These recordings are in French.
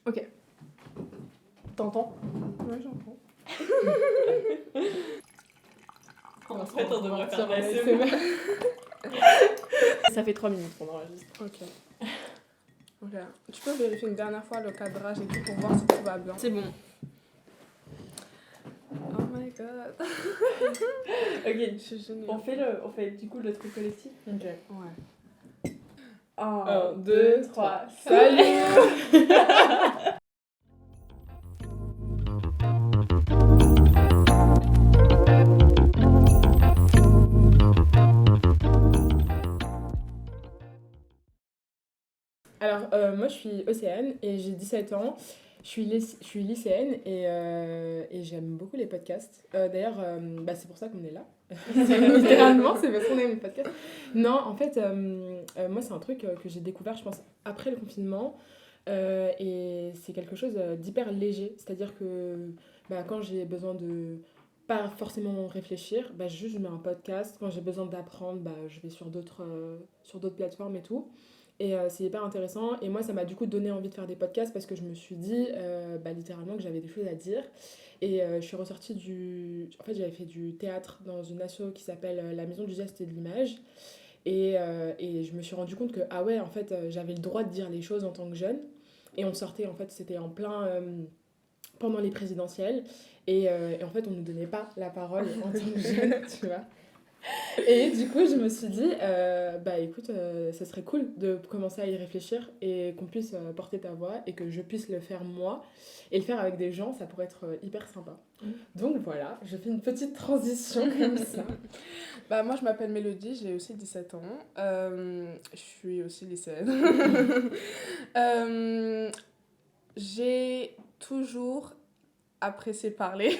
Ok. T'entends? Ouais, j'entends. En fait, on devrait faire de l'ASMR. l'ASMR. Ça fait 3 minutes qu'on enregistre. Ok. Ok. Tu peux vérifier une dernière fois le cadrage et tout pour voir si tout va bien. C'est bon. Oh my god. Ok, Je suis géniale. on fait du coup le truc collectif. Ok. Ouais. 1, 2, 3. Salut. Alors, moi je suis Océane et j'ai 17 ans. Je suis lycéenne et j'aime beaucoup les podcasts. D'ailleurs, c'est pour ça qu'on est là. Littéralement, c'est parce qu'on aime les podcasts. Non, en fait, moi c'est un truc que j'ai découvert, je pense, après le confinement. Et c'est quelque chose d'hyper léger. C'est-à-dire que quand j'ai besoin de pas forcément réfléchir, juste je mets un podcast. Quand j'ai besoin d'apprendre, je vais sur d'autres plateformes et tout. Et c'est hyper intéressant. Et moi, ça m'a du coup donné envie de faire des podcasts parce que je me suis dit littéralement que j'avais des choses à dire. Et je suis ressortie En fait, j'avais fait du théâtre dans une asso qui s'appelle La Maison du Geste et de l'Image. Et je me suis rendu compte que, ah ouais, en fait, j'avais le droit de dire les choses en tant que jeune. Et on sortait, en fait, c'était en plein pendant les présidentielles. Et en fait, on ne nous donnait pas la parole en tant que jeune, tu vois. Et du coup, je me suis dit, écoute, ça serait cool de commencer à y réfléchir et qu'on puisse porter ta voix et que je puisse le faire moi. Et le faire avec des gens, ça pourrait être hyper sympa. Donc voilà, je fais une petite transition comme ça. Moi, je m'appelle Mélodie, j'ai aussi 17 ans. Je suis aussi lycéenne. J'ai toujours apprécié parler.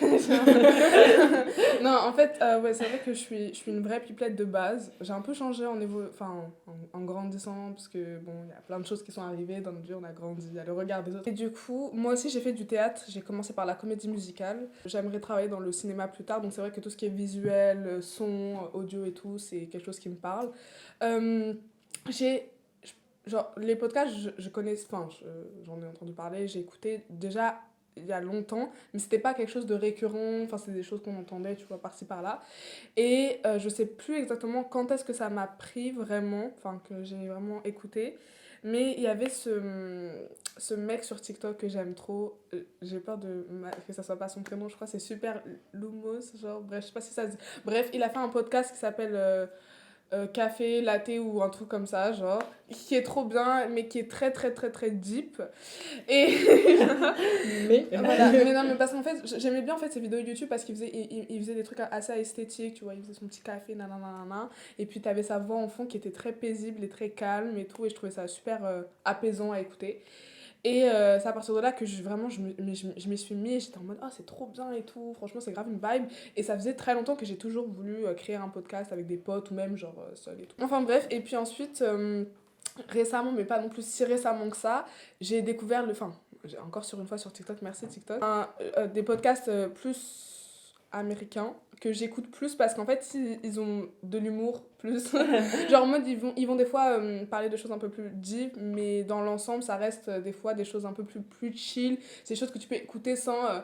Non, en fait, c'est vrai que je suis une vraie pipelette de base. J'ai un peu changé en grandissant, parce que bon, il y a plein de choses qui sont arrivées dans notre vie, on a grandi, il y a le regard des autres. Et du coup, moi aussi j'ai fait du théâtre, j'ai commencé par la comédie musicale. J'aimerais travailler dans le cinéma plus tard, donc c'est vrai que tout ce qui est visuel, son, audio et tout, c'est quelque chose qui me parle. Genre, les podcasts, je connais, j'en ai entendu parler, j'ai écouté déjà il y a longtemps, mais c'était pas quelque chose de récurrent, c'est des choses qu'on entendait, tu vois, par-ci par-là. Et je sais plus exactement quand est-ce que ça m'a pris vraiment, que j'ai vraiment écouté, mais il y avait ce mec sur TikTok que j'aime trop, j'ai peur que ça soit pas son prénom, je crois, c'est Super Lumos, genre, bref, je sais pas si ça se dit. Bref, il a fait un podcast qui s'appelle café, latte ou un truc comme ça, genre, qui est trop bien, mais qui est très très très très deep. Et voilà, mais non, mais parce qu'en fait, j'aimais bien en fait ses vidéos YouTube parce il faisait des trucs assez esthétiques, tu vois, il faisait son petit café, nanana, et puis t'avais sa voix en fond qui était très paisible et très calme et tout, et je trouvais ça super apaisant à écouter. Et c'est à partir de là que je m'y suis mis et j'étais en mode, c'est trop bien et tout, franchement, c'est grave une vibe. Et ça faisait très longtemps que j'ai toujours voulu créer un podcast avec des potes ou même genre seul et tout. Enfin bref, et puis ensuite, récemment, mais pas non plus si récemment que ça, j'ai découvert encore sur une fois sur TikTok, merci TikTok, des podcasts plus américains que j'écoute plus parce qu'en fait ils ont de l'humour plus genre en mode ils vont des fois parler de choses un peu plus deep, mais dans l'ensemble ça reste des fois des choses un peu plus chill, c'est des choses que tu peux écouter sans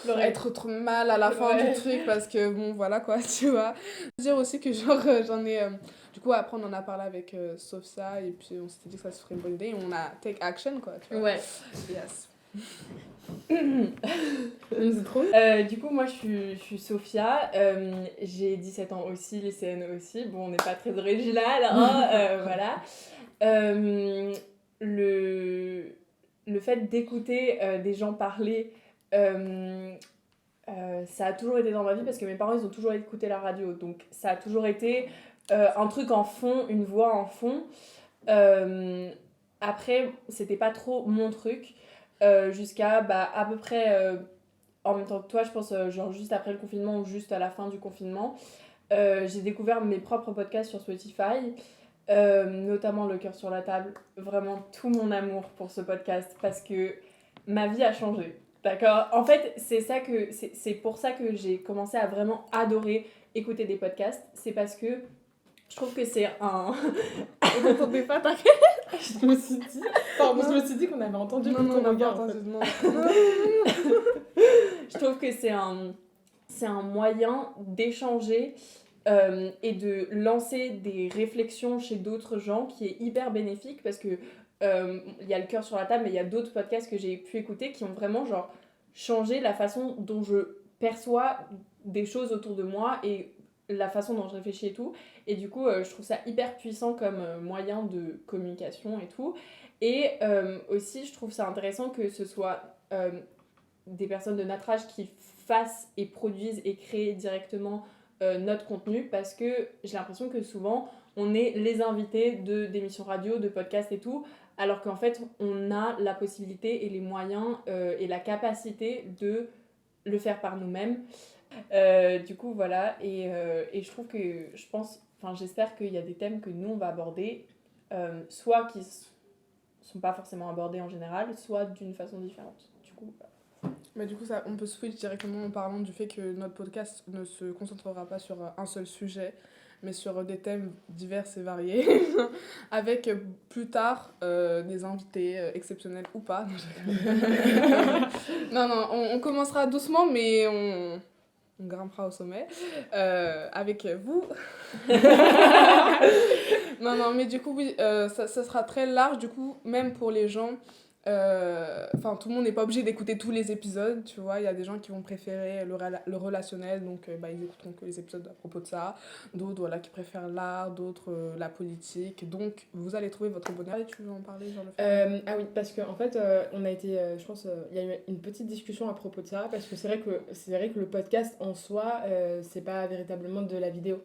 être trop mal à la fin du truc parce que bon voilà quoi, tu vois. Dire aussi que genre j'en ai du coup après on en a parlé avec Sofia et puis on s'était dit que ça se ferait une bonne idée et on a take action quoi, tu vois. Ouais. Yes. C'est trop. Du coup, moi, je suis Sophia. J'ai 17 ans aussi, lycéenne aussi. Bon, on n'est pas très original, hein, voilà. Le fait d'écouter des gens parler, ça a toujours été dans ma vie parce que mes parents, ils ont toujours écouté la radio. Donc, ça a toujours été un truc en fond, une voix en fond. Après, c'était pas trop mon truc. Jusqu'à à peu près en même temps que toi, je pense, genre juste après le confinement ou juste à la fin du confinement, j'ai découvert mes propres podcasts sur Spotify, notamment Le Cœur sur la table. Vraiment tout mon amour pour ce podcast parce que ma vie a changé. D'accord ? En fait, c'est pour ça que j'ai commencé à vraiment adorer écouter des podcasts. C'est parce que je trouve que c'est un... On n'entendait pas, t'inquiète. Je me suis dit... Pardon, je me suis dit qu'on avait entendu Non, non, ton on n'a regard. pas En fait. entendu, non. Je trouve que c'est un moyen d'échanger et de lancer des réflexions chez d'autres gens qui est hyper bénéfique parce que il y a le cœur sur la table, mais il y a d'autres podcasts que j'ai pu écouter qui ont vraiment genre changé la façon dont je perçois des choses autour de moi et la façon dont je réfléchis et tout. Et du coup, je trouve ça hyper puissant comme moyen de communication et tout. Et aussi, je trouve ça intéressant que ce soit des personnes de notre âge qui fassent et produisent et créent directement notre contenu parce que j'ai l'impression que souvent on est les invités d'émissions radio, de podcasts et tout, alors qu'en fait on a la possibilité et les moyens et la capacité de le faire par nous-mêmes. Du coup voilà, et je trouve que j'espère qu'il y a des thèmes que nous on va aborder, soit qui sont pas forcément abordés en général, soit d'une façon différente. Du coup, voilà. Mais du coup, ça, on peut switch directement en parlant du fait que notre podcast ne se concentrera pas sur un seul sujet, mais sur des thèmes divers et variés, avec plus tard des invités exceptionnels ou pas. Non, non, on commencera doucement, mais on grimpera au sommet avec vous. Non, non, mais du coup, oui, ça sera très large, du coup, même pour les gens. Enfin, tout le monde n'est pas obligé d'écouter tous les épisodes, tu vois. Il y a des gens qui vont préférer le relationnel, donc ils écouteront que les épisodes à propos de ça. D'autres, voilà, qui préfèrent l'art, d'autres la politique. Donc, vous allez trouver votre bonheur. Et tu veux en parler, genre le fait Ah oui, parce qu'en fait, on a été, je pense, il y a eu une petite discussion à propos de ça, parce que c'est vrai que le podcast en soi, c'est pas véritablement de la vidéo.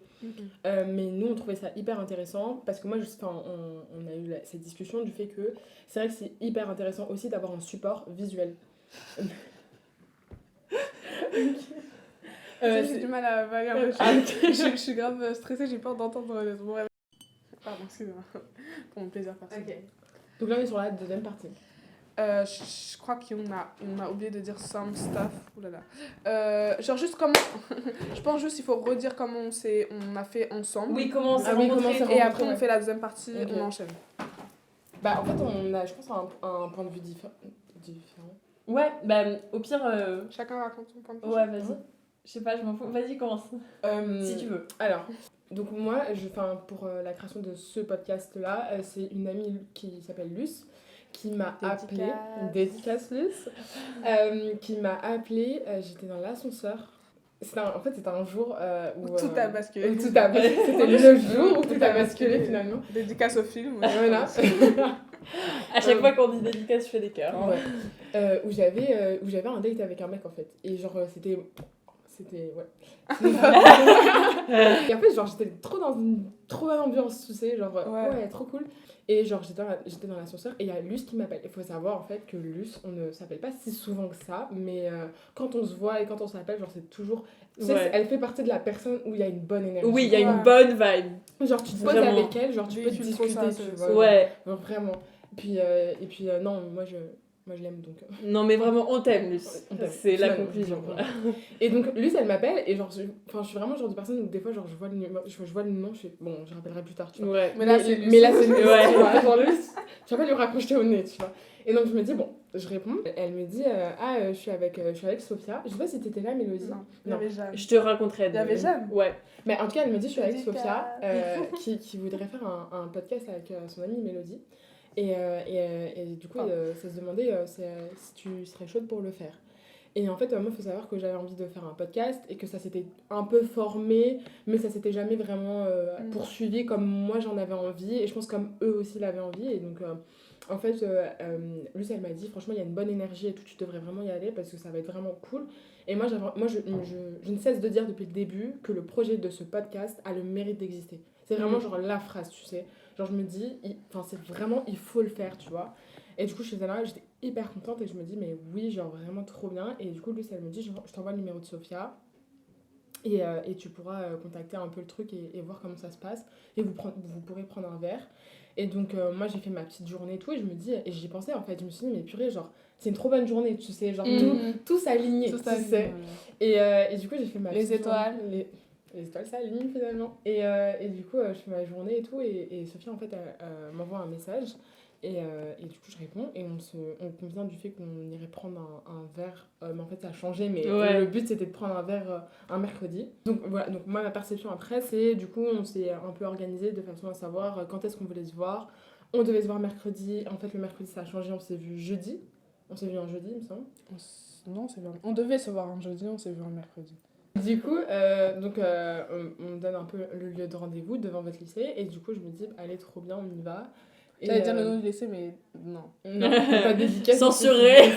Mais nous, on trouvait ça hyper intéressant, parce que moi, on a eu cette discussion du fait que c'est vrai que c'est hyper intéressant aussi d'avoir un support visuel. J'ai du mal à avaler un peu. Je suis grave stressée, j'ai peur d'entendre mon réveil. Pardon, excusez-moi. Pour mon plaisir personnel. Ok. Donc là, on est sur la deuxième partie. Je crois qu'on a oublié de dire some stuff. Ouh là là. Genre juste comment... je pense juste qu'il faut redire comment on a fait ensemble. Oui, comment on s'est comment rencontrés. on s'est Et rencontrés, après, on ouais. fait la deuxième partie, Ok. on enchaîne. Bah, en fait, on a, je pense, un point de vue différent. Ouais, bah au pire, Chacun raconte son point de vue. ouais, vas-y. Je sais pas, je m'en fous. Vas-y, commence. Si tu veux. Alors, donc moi, pour la création de ce podcast-là, c'est une amie qui s'appelle Luce qui m'a appelée, dédicace Luce, qui m'a appelée, j'étais dans l'ascenseur. En fait, c'était un jour où... Tout a basculé. Où tout a basculé. C'était le jour où tout a basculé finalement. Dédicace au film. Voilà. À chaque fois qu'on dit dédicace, je fais des cœurs. Hein. Ouais. Où j'avais un date avec un mec en fait. Et genre, c'était ouais. Et en fait, genre, j'étais trop dans une trop bonne ambiance, tu sais, genre, ouais, trop cool. Et genre, j'étais dans l'ascenseur et il y a Luce qui m'appelle. Il faut savoir en fait que Luce, on ne s'appelle pas si souvent que ça, mais quand on se voit et quand on s'appelle, genre, c'est toujours. Tu sais, elle fait partie de la personne où il y a une bonne énergie. Oui, il y a une bonne vibe. Genre, tu te poses Vraiment. avec elle, genre, tu peux discuter, tu vois. Ouais. Genre, vraiment. Et puis non, moi je l'aime donc. Non, mais vraiment, on t'aime, Luce. On t'aime. C'est la Finalement, conclusion. voilà. Et donc, Luce, elle m'appelle et genre, je suis vraiment le genre de personne où des fois, genre, je vois le nom, je fais bon, je rappellerai plus tard, tu vois. Ouais. Mais là, c'est Luce. Mais là, c'est Luce, Ouais. tu vois. Genre, Luce, je vais pas lui raccrocher au nez, tu vois. Et donc, je me dis, bon, je réponds. Elle me dit, je suis avec Sophia. Je sais pas si t'étais là, Mélodie. Non, il y avait Jeanne. Je te raconterai. Il y avait Jeanne. Ouais. Mais en tout cas, elle me dit, je suis avec Dédicace. Sophia, qui voudrait faire un podcast avec son amie Mélodie. Et du coup, ça se demandait si tu serais chaude pour le faire. Et en fait, moi, il faut savoir que j'avais envie de faire un podcast et que ça s'était un peu formé, mais ça s'était jamais vraiment poursuivi comme moi j'en avais envie. Et je pense comme eux aussi l'avaient envie. Et donc, en fait, Luce, elle m'a dit, franchement, il y a une bonne énergie et tout, tu devrais vraiment y aller parce que ça va être vraiment cool. Et moi, je ne cesse de dire depuis le début que le projet de ce podcast a le mérite d'exister. C'est vraiment genre la phrase, tu sais. Genre, je me dis, c'est vraiment, il faut le faire, tu vois. Et du coup, j'étais là, j'étais hyper contente et je me dis, mais oui, genre vraiment trop bien. Et du coup, Luce, elle me dit, je t'envoie le numéro de Sophia et tu pourras contacter un peu le truc et voir comment ça se passe. Et vous pourrez prendre un verre. Et donc, moi, j'ai fait ma petite journée et tout. Et je me dis, et j'y pensais en fait, je me suis dit, mais purée, genre, c'est une trop bonne journée, tu sais. Genre, tout s'alignait, tu sais. Et du coup, j'ai fait ma petite étoiles. journée. Les étoiles s'alignent finalement. Et du coup, je fais ma journée et tout. Et Sophia, en fait, elle m'envoie un message. Et du coup, je réponds et on convient du fait qu'on irait prendre un verre. Mais en fait, ça a changé, mais le but c'était de prendre un verre un mercredi. Donc voilà, donc moi, ma perception après, c'est du coup, on s'est un peu organisé de façon à savoir quand est-ce qu'on voulait se voir. On devait se voir mercredi. En fait, le mercredi, ça a changé, on s'est vu jeudi. On s'est vu un jeudi, il me semble. Non, on devait se voir un jeudi, on s'est vu un mercredi. Du coup, on donne un peu le lieu de rendez-vous devant votre lycée. Et du coup, je me dis, allez, trop bien, on y va. J'allais dire le nom du lycée, mais non. Non, pas dédicace. Censuré.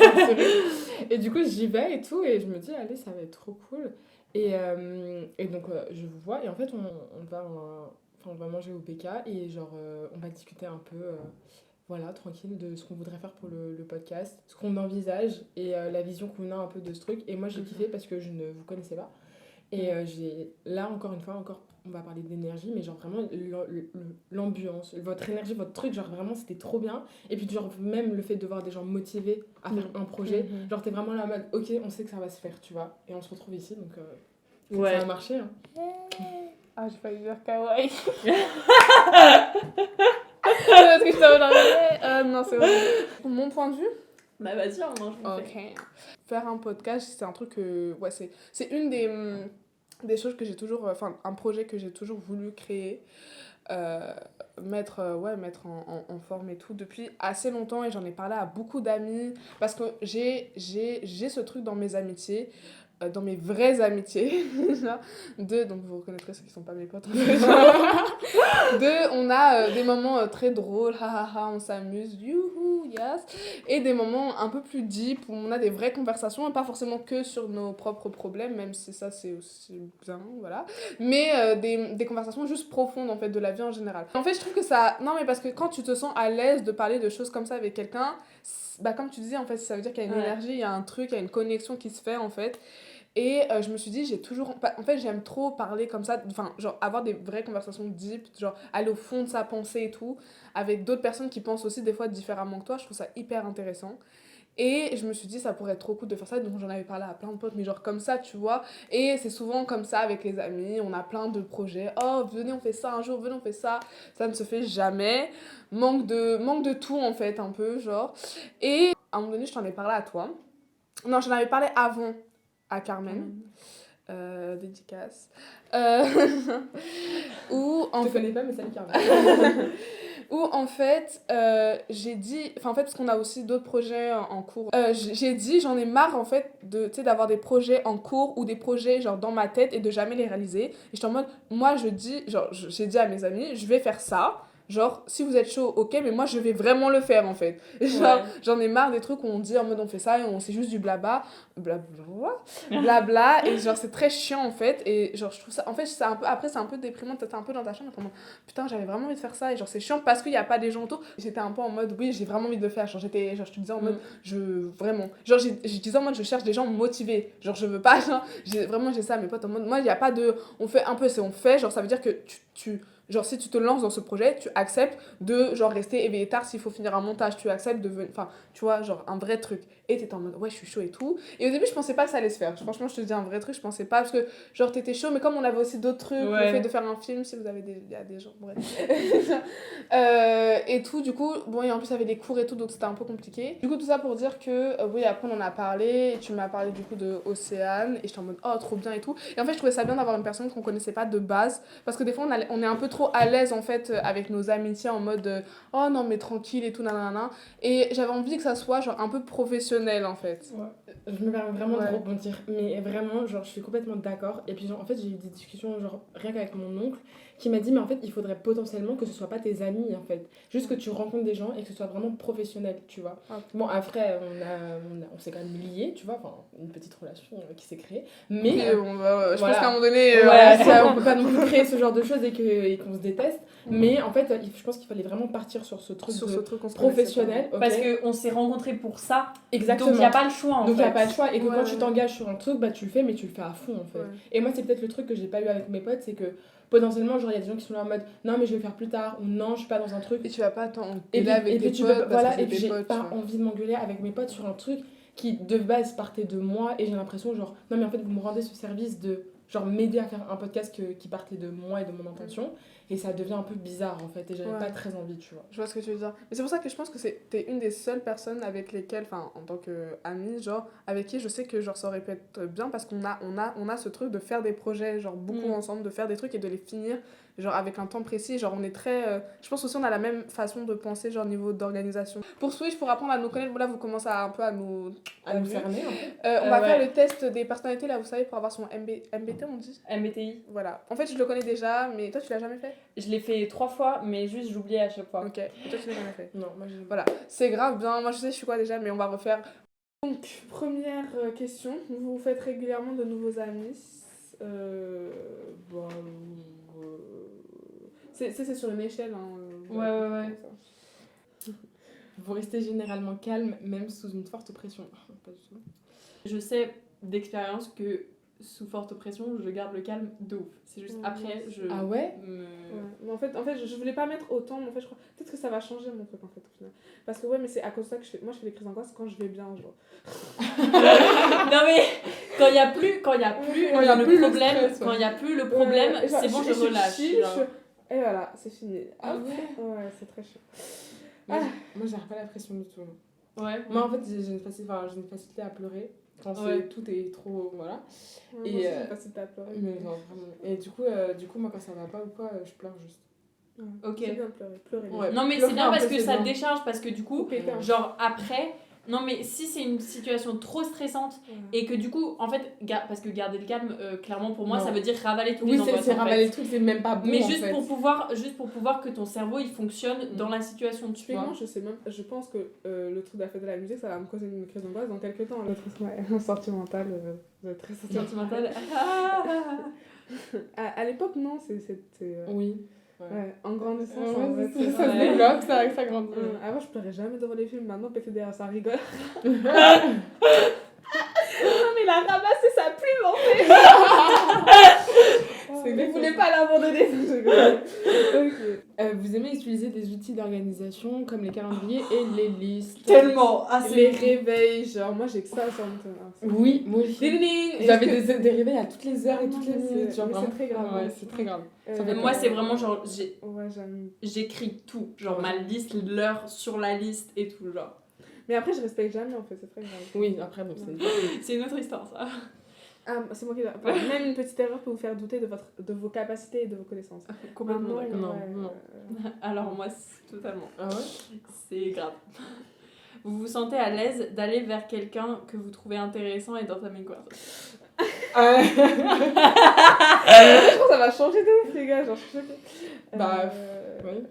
Et du coup, j'y vais et tout. Et je me dis, allez, ça va être trop cool. Et donc, je vous vois. Et en fait, on va manger au BK. Et genre, on va discuter un peu... voilà, tranquille, de ce qu'on voudrait faire pour le podcast, ce qu'on envisage et la vision qu'on a un peu de ce truc. Et moi, j'ai kiffé parce que je ne vous connaissais pas. Et là, encore une fois, on va parler d'énergie, mais genre vraiment l'ambiance, votre énergie, votre truc, genre vraiment, c'était trop bien. Et puis, genre, même le fait de voir des gens motivés à faire un projet, genre, t'es vraiment là en mode, ok, on sait que ça va se faire, tu vois. Et on se retrouve ici, donc ça a marché. Hein. Ah, j'ai failli dire kawaii. Parce que je t'avais non, c'est vrai. Mon point de vue. Bah vas-y, on mange. Ok. Faire un podcast, c'est un truc que... Ouais, c'est une des choses que j'ai toujours... Enfin, un projet que j'ai toujours voulu créer. Mettre en forme et tout depuis assez longtemps. Et j'en ai parlé à beaucoup d'amis. Parce que j'ai ce truc dans mes amitiés. Dans mes vraies amitiés, donc vous reconnaîtrez ceux qui sont pas mes potes, on a des moments très drôles, on s'amuse, youhou, yes, et des moments un peu plus deep où on a des vraies conversations, et pas forcément que sur nos propres problèmes, même si ça c'est aussi bien, voilà, mais des conversations juste profondes en fait de la vie en général. En fait, je trouve que ça, non mais parce que quand tu te sens à l'aise de parler de choses comme ça avec quelqu'un, bah comme tu disais en fait, ça veut dire qu'il y a une énergie, il y a un truc, il y a une connexion qui se fait en fait. Et je me suis dit, en fait, j'aime trop parler comme ça, enfin, genre, avoir des vraies conversations deep, genre, aller au fond de sa pensée et tout, avec d'autres personnes qui pensent aussi des fois différemment que toi, je trouve ça hyper intéressant. Et je me suis dit, ça pourrait être trop cool de faire ça, donc j'en avais parlé à plein de potes, mais genre comme ça, tu vois. Et c'est souvent comme ça avec les amis, on a plein de projets. Oh, venez, on fait ça un jour, venez, on fait ça. Ça ne se fait jamais. Manque de tout, en fait, un peu, genre. Et à un moment donné, je t'en ai parlé à toi. Non, j'en avais parlé avant à Carmen. Dédicace. Où en Je te fait... connais pas, mais salut Carmen. Où en fait, j'ai dit... Enfin, en fait, parce qu'on a aussi d'autres projets en cours. J'ai dit, j'en ai marre, en fait, d'avoir des projets en cours ou des projets, genre, dans ma tête et de jamais les réaliser. Et j'étais en mode, moi, j'ai dit à mes amis, je vais faire ça. Genre, si vous êtes chaud, ok, mais moi, je vais vraiment le faire, en fait. Genre, j'en ai marre des trucs où on dit, en mode, on fait ça et on c'est juste du blabla. Blabla. Et genre, c'est très chiant, en fait. Et genre, je trouve ça... En fait, après, c'est un peu déprimant. T'es un peu dans ta chambre. Putain, j'avais vraiment envie de faire ça. Et genre, c'est chiant parce qu'il n'y a pas des gens autour. J'étais un peu en mode, oui, j'ai vraiment envie de le faire. Genre, je te disais en mode, vraiment. Genre, je disais en mode, je cherche des gens motivés. Genre, je veux pas, genre, j'ai ça à mes potes en mode, moi, il n'y a pas de. On fait un peu, c'est on fait. Genre, ça veut dire que genre, si tu te lances dans ce projet, tu acceptes de, genre, rester éveillé tard s'il faut finir un montage. Tu acceptes de venir. Enfin, tu vois, genre, un vrai truc. Et t'étais en mode, ouais, je suis chaud et tout. Et au début, je pensais pas que ça allait se faire. Franchement, je te dis un vrai truc, je pensais pas. Parce que, genre, t'étais chaud, mais comme on avait aussi d'autres trucs, le fait de faire un film, si vous avez il y a des gens, bref. Et tout, du coup, bon, et en plus, il y avait des cours et tout, donc c'était un peu compliqué. Du coup, tout ça pour dire que, oui, après, on en a parlé. Et tu m'as parlé, du coup, de Océane. Et j'étais en mode, oh, trop bien et tout. Et en fait, je trouvais ça bien d'avoir une personne qu'on connaissait pas de base. Parce que des fois, on est un peu trop à l'aise, en fait, avec nos amitiés en mode, oh non, mais tranquille et tout, nanana. Et j'avais envie que ça soit, genre, un peu professionnel, en fait. Ouais. Je me permets vraiment de rebondir, mais vraiment, genre, je suis complètement d'accord. Et puis, genre, en fait, j'ai eu des discussions, genre, rien qu'avec mon oncle, qui m'a dit, mais en fait, il faudrait potentiellement que ce soit pas tes amis, en fait. Juste que tu rencontres des gens et que ce soit vraiment professionnel, tu vois. Bon, après, on s'est quand même liés, tu vois, enfin, une petite relation qui s'est créée. Mais. Oui, je pense qu'à un moment donné. On peut pas non plus créer ce genre de choses et qu'on se déteste. Mais en fait, je pense qu'il fallait vraiment partir sur ce truc professionnel. Parce qu'on s'est rencontrés pour ça. Exactement. Donc il n'y a pas le choix en fait. Donc il n'y a pas le choix. Et que quand tu t'engages sur un truc, bah tu le fais, mais tu le fais à fond en fait. Et moi, c'est peut-être le truc que j'ai pas eu avec mes potes, c'est que potentiellement, genre, il y a des gens qui sont là en mode non, mais je vais le faire plus tard, ou non, je suis pas dans un truc. Et tu vas pas t'engueuler avec tes potes. Voilà, et puis j'ai pas envie de m'engueuler avec mes potes sur un truc qui de base partait de moi, et j'ai l'impression, genre, non, mais en fait, vous me rendez ce service de genre m'aider à faire un podcast qui partait de moi et de mon intention. et ça devient un peu bizarre en fait et j'avais Ouais. pas très envie, tu vois. Je vois ce que tu veux dire. Mais c'est pour ça que je pense que t'es une des seules personnes avec lesquelles, enfin, en tant qu'amie, genre, avec qui je sais que, genre, ça aurait pu être bien parce qu'on a ce truc de faire des projets, genre, beaucoup ensemble, de faire des trucs et de les finir, genre, avec un temps précis. Genre, on est très. Je pense aussi on a la même façon de penser, genre, niveau d'organisation. Pour Switch, pour apprendre à nous connaître, là, vous commencez un peu à nous. À nous cerner un peu. On va faire Ouais. le test des personnalités, là, vous savez, pour avoir son MBT, on dit. MBTI. Voilà. En fait, je le connais déjà, mais toi, tu l'as jamais fait? Je l'ai fait 3 fois, mais juste j'oubliais à chaque fois. Ok. Et toi, tu l'as jamais fait? Non, moi j'ai Voilà, c'est grave bien. Moi, je sais, je suis quoi déjà, mais on va refaire. Donc, première question. Vous faites régulièrement de nouveaux amis. Bon, c'est sur une échelle. Hein, Ouais. Vous restez généralement calme, même sous une forte pression. Pas du tout. Je sais d'expérience que sous forte pression, je garde le calme de ouf. C'est juste après, je. Ah ouais? me- Ouais. Mais en fait, je voulais pas mettre autant, mais en fait, je crois. Peut-être que ça va changer mon truc en fait au final. Parce que ouais, mais c'est à cause de ça que moi je fais des crises d'angoisse quand je vais bien, genre. Non mais quand il y a plus Quand il y a le plus le problème, stress, ouais. quand il y a plus le problème, Ouais, genre, c'est bon, je suis relâche. chill, genre. Et voilà, c'est fini. Ah Hop. ouais? Ouais, c'est très chaud. Moi, moi j'arrive pas la pression du tout. Ouais. Moi en fait j'ai une facilité à pleurer quand Ouais. tout est trop voilà. Ouais, Et, moi aussi, j'ai pas si t'as pleuré. Mais non, vraiment. Et du coup moi quand ça va pas ou quoi, je pleure juste. Ouais. Ok. C'est bien de pleurer. Pleurer. Ouais. Non mais Pleurer c'est bien un parce peu, que c'est ça bien. décharge, parce que du coup, Péter un genre après, non mais si c'est une situation trop stressante et que du coup, en fait, parce que garder le calme, clairement pour moi, Non. ça veut dire ravaler toutes Oui, les angoisses. c'est en fait. ravaler le truc, c'est même pas bon Mais en juste fait. pour pouvoir que ton cerveau il fonctionne dans la situation, tu vois. Typiquement, je pense que le truc de la fête de la musique, ça va me causer une crise d'angoisse dans quelques temps. Le truc sentimental, très sentimental. Sentimental. À l'époque, non, c'était. Oui. Ouais, en grandissant, Ouais, c'est en vrai. ça se développe, ça grandit. Avant, je pleurais jamais devant les films. Maintenant, PTDR, ça rigole. Non, mais il a ramassé sa plume en fait. C'est Il vrai voulait que- pas l'abandonner. Ok. Vous aimez utiliser des outils d'organisation comme les calendriers et les listes. Tellement. Ah, Les réveils, genre, moi j'ai que ça sur mon téléphone. Oui, moi aussi. Ding, ding. J'avais Est-ce que- des réveils à toutes les heures et Non, toutes les mais minutes. c'est- Genre mais c'est vraiment. très grave. Ouais, c'est très grave. Ça fait Moi, peur. c'est vraiment genre, Ouais, j'aime. j'écris tout. Genre Ouais. ma liste, l'heure sur la liste et tout, genre. Mais après, je respecte jamais en fait, c'est très grave. Oui, après, bon, c'est. C'est une autre histoire, ça. Ah, c'est moi qui. Même une petite erreur peut vous faire douter de vos capacités et de vos connaissances. Complètement Maintenant, d'accord. Non, non. Alors moi, totalement. Ah ouais? C'est grave. Vous vous sentez à l'aise d'aller vers quelqu'un que vous trouvez intéressant et d'entamer une conversation. Je pense que ça va changer de ouf, les gars. Genre, je suis choquée. Bah, oui.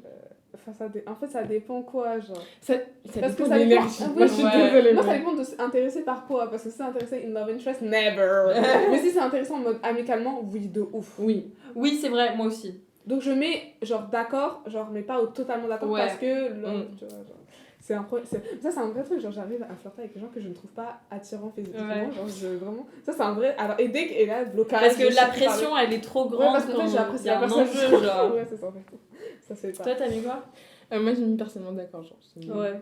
Enfin, en fait, ça dépend quoi, genre. Ça Parce que dépend ça de dépend- l'énergie. Ah oui, Moi, je suis ouais. désolée. Moi, ça mais- dépend de s'intéresser par quoi. Parce que si c'est intéressé in love interest, never. Mais si c'est intéressant en mode amicalement, oui, de ouf. Oui. Oui, c'est vrai, moi aussi. Donc je mets genre d'accord, genre mais pas totalement d'accord Ouais. parce que tu vois, genre, c'est un ça c'est un vrai truc, genre j'arrive à flirter avec des gens que je ne trouve pas attirants physiquement, Ouais. genre vraiment ça c'est un vrai. Alors et dès que là blocage. Parce que je la sais plus parler. pression, elle est trop Ouais, grande parce qu'en fait quand j'apprécie il y a la un personne. enjeu, genre. Ouais, c'est ça en fait. Ça se fait pas. Toi, t'as mis quoi? Moi, j'ai mis personnellement d'accord. Genre, Ouais.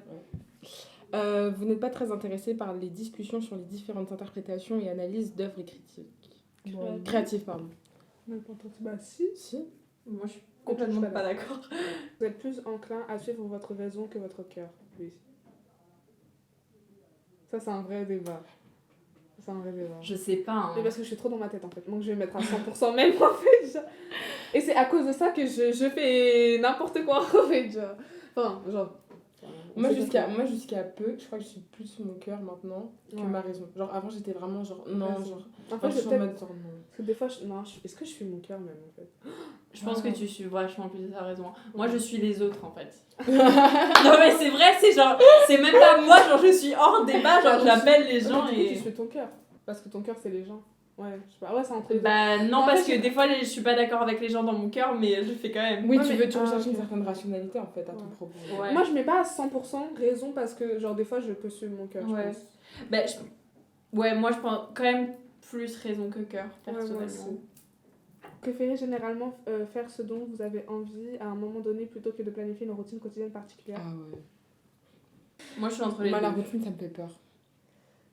Vous n'êtes pas très intéressé par les discussions sur les différentes interprétations et analyses d'œuvres et critiques. Créatives, pardon. Bah si. Si. Moi, je suis Complètement complètement pas d'accord. Vous êtes plus enclin à suivre votre raison que votre cœur. Oui. Ça c'est un vrai débat. C'est un vrai débat. Je sais pas. Hein. Mais parce que je suis trop dans ma tête en fait, donc je vais mettre à 100% même en fait. Genre. Et c'est à cause de ça que je fais n'importe quoi en fait. Genre. Enfin, genre. Moi c'est jusqu'à peu, je crois que je suis plus sur mon cœur maintenant que Ouais. ma raison. Genre avant j'étais vraiment genre non, Ouais, genre. En En fait, je je suis en peut-être. mode genre non. Parce que des fois, est-ce que je suis mon cœur même en fait? Je pense que Ah. tu suis vachement plus à raison. Moi, je suis les autres en fait. Non, mais c'est vrai, c'est genre. C'est même pas moi, genre je suis hors débat, genre j'appelle les gens Du coup, tu et. suis ton cœur. Parce que ton cœur, c'est les gens. Ouais, je sais pas. Ouais, c'est entre les deux. Bah non, Non, en parce fait, que des fois, je suis pas d'accord avec les gens dans mon cœur, mais je le fais quand même. Oui, Ouais, tu mais- tu recherches une ok. certaine rationalité en fait à ton Ouais. propos. Ouais. Moi, je mets pas à 100% raison parce que, genre, des fois, je peux suivre mon cœur. Ouais. Je pense. Bah, ouais, moi je pense quand même plus raison que cœur, Ouais, moi personnellement. aussi. Préférez généralement faire ce dont vous avez envie à un moment donné plutôt que de planifier une routine quotidienne particulière. Ah ouais. Moi je suis entre les Moi la deux. routine ça me fait peur.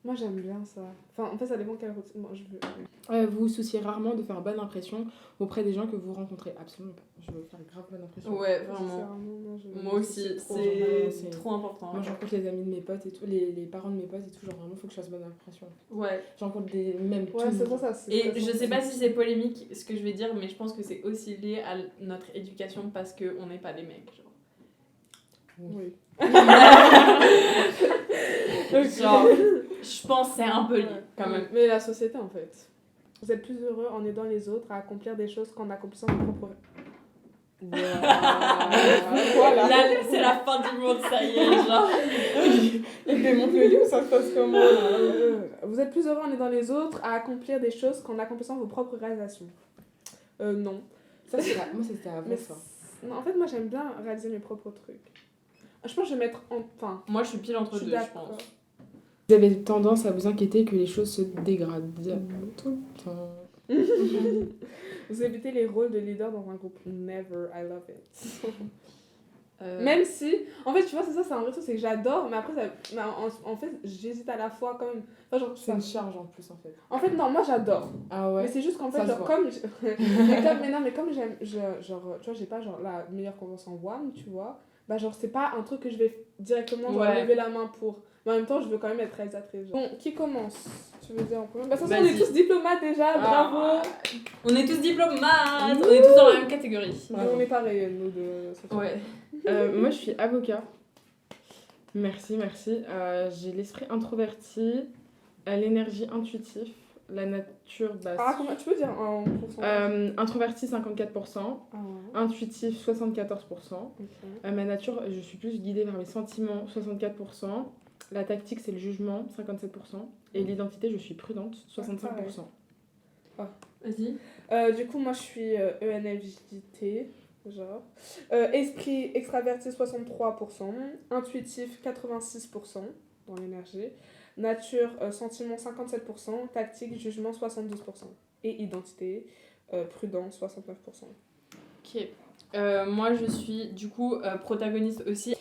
Moi, j'aime bien ça. Enfin, en fait, ça dépend quelle routine. Moi, je veux... Vous vous souciez rarement de faire bonne impression auprès des gens que vous rencontrez. Absolument pas. Je veux faire grave bonne impression. Ouais, Sincèrement, vraiment. non, Moi aussi, trop, c'est c'est- trop important. Moi, je rencontre les amis de mes potes et tout, les parents de mes potes et tout, genre vraiment, faut que je fasse bonne impression. Ouais. Je rencontre des mêmes tout Ouais, le c'est monde. ça. C'est Et très je sais sensible. pas si c'est polémique ce que je vais dire, mais je pense que c'est aussi lié à notre éducation parce qu'on n'est pas des mecs. Genre, Oui. genre je pense que c'est un peu lié Ouais. quand même. Mais la société, en fait. Vous êtes plus heureux en aidant les autres à accomplir des choses qu'en accomplissant vos propres... Voilà. Là, c'est la fin du monde, ça y est, genre. Il démonte le lit ou ça se passe comment là Vous êtes plus heureux en aidant les autres à accomplir des choses qu'en accomplissant vos propres réalisations. Non. Ça, c'est moi, c'était avant Mais ça. non, en fait, moi, j'aime bien réaliser mes propres trucs. Je pense que je vais mettre en... Enfin, Moi, je suis pile entre je suis deux, je d'accord. pense. Vous avez tendance à vous inquiéter que les choses se dégradent tout le temps. Vous évitez les rôles de leader dans un groupe. Never, I love it. Euh, Même si, en fait, tu vois, c'est ça, c'est un vrai truc, c'est que j'adore, mais après, mais en fait, j'hésite à la fois quand même. Enfin, genre, C'est une charge en plus en fait. en fait, non, moi j'adore. Ah Mais ouais. c'est juste qu'en Ça fait, se genre, voit. comme. mais comme j'aime. Genre, tu vois, j'ai pas genre la meilleure confiance en WAM, tu vois. Bah, genre, c'est pas un truc que je vais directement genre, Ouais. lever la main pour. Mais en même temps, je veux quand même être réalisatrice. Genre. Bon, qui commence? Tu veux dire en premier? Bah, ça, on Vas-y. est tous diplomates déjà, bravo! On est tous diplomates, on est tous dans la même catégorie. Mais on est pareil, nous deux. Ouais. Moi, je suis avocat. Merci. J'ai l'esprit introverti, l'énergie intuitive, la nature basse. Ah, comment tu peux dire en pourcentage? Introverti 54%, Ah ouais, intuitif 74%. ok. Ma nature, je suis plus guidée vers mes sentiments 64%. La tactique, c'est le jugement 57%. Et l'identité, je suis prudente 65%. Vas-y. Du coup, moi je suis ENFJT, genre. Esprit extraverti 63%, intuitif 86% dans l'énergie, nature sentiment 57%, tactique jugement 72%, et identité prudent 69%. Ok. Moi, je suis du coup protagoniste aussi.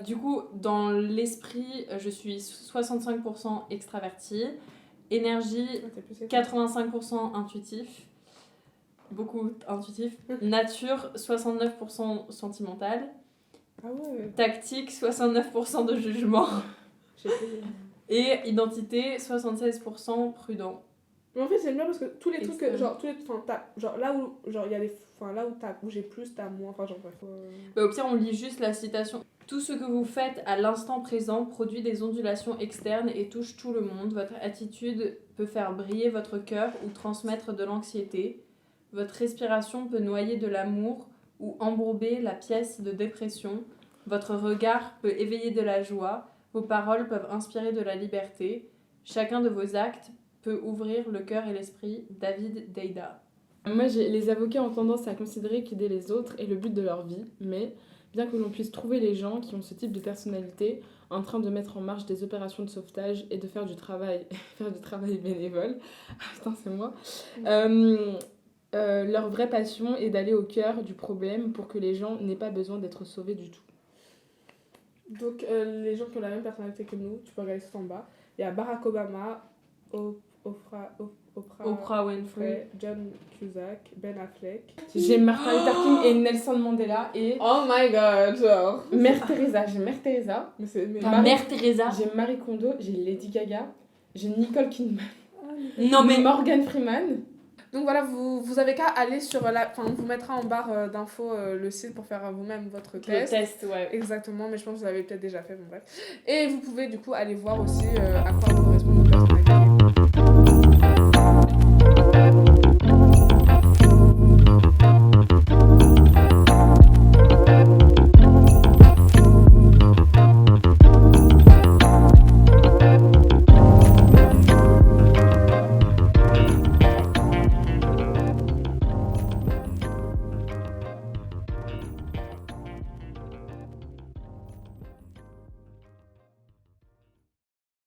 Du coup, dans l'esprit, je suis 65% extraverti, énergie Ah, t'es plus 85% intuitif, beaucoup intuitif, nature 69% sentimentale, Ah ouais, tactique 69% de jugement j'ai payé. et identité 76% prudent. Mais en fait, j'aime bien parce que tous les trucs, Extrême. genre, genre là où genre, il y a des. Enfin, là où j'ai plus, t'as moins. Enfin, genre, bref. Bah, au pire, on lit juste la citation. Tout ce que vous faites à l'instant présent produit des ondulations externes et touche tout le monde. Votre attitude peut faire briller votre cœur ou transmettre de l'anxiété. Votre respiration peut noyer de l'amour ou embourber la pièce de dépression. Votre regard peut éveiller de la joie. Vos paroles peuvent inspirer de la liberté. Chacun de vos actes peut ouvrir le cœur et l'esprit. David Deida. Moi, les avocats ont tendance à considérer qu'aider les autres est le but de leur vie, mais bien que l'on puisse trouver les gens qui ont ce type de personnalité en train de mettre en marche des opérations de sauvetage et de faire du travail, bénévole, putain c'est moi, leur vraie passion est d'aller au cœur du problème pour que les gens n'aient pas besoin d'être sauvés du tout. Donc, les gens qui ont la même personnalité que nous, tu peux regarder tout en bas. Il y a Barack Obama, Oprah Winfrey. John Cusack, Ben Affleck. J'ai Martin Luther King et Nelson Mandela et Oh my god, genre. Mère Teresa. J'ai Mère Teresa, Mais c'est. Mais... Ta mère Teresa. j'ai Marie Kondo, j'ai Lady Gaga, j'ai Nicole Kidman, Non mais Morgan Freeman. Donc voilà, vous avez qu'à aller sur la. Enfin, on vous mettra en barre d'infos le site pour faire vous-même votre le test. test, ouais. Exactement, mais je pense que vous l'avez peut-être déjà fait, bon bref. Et vous pouvez du coup aller voir aussi à quoi correspond votre personnalité.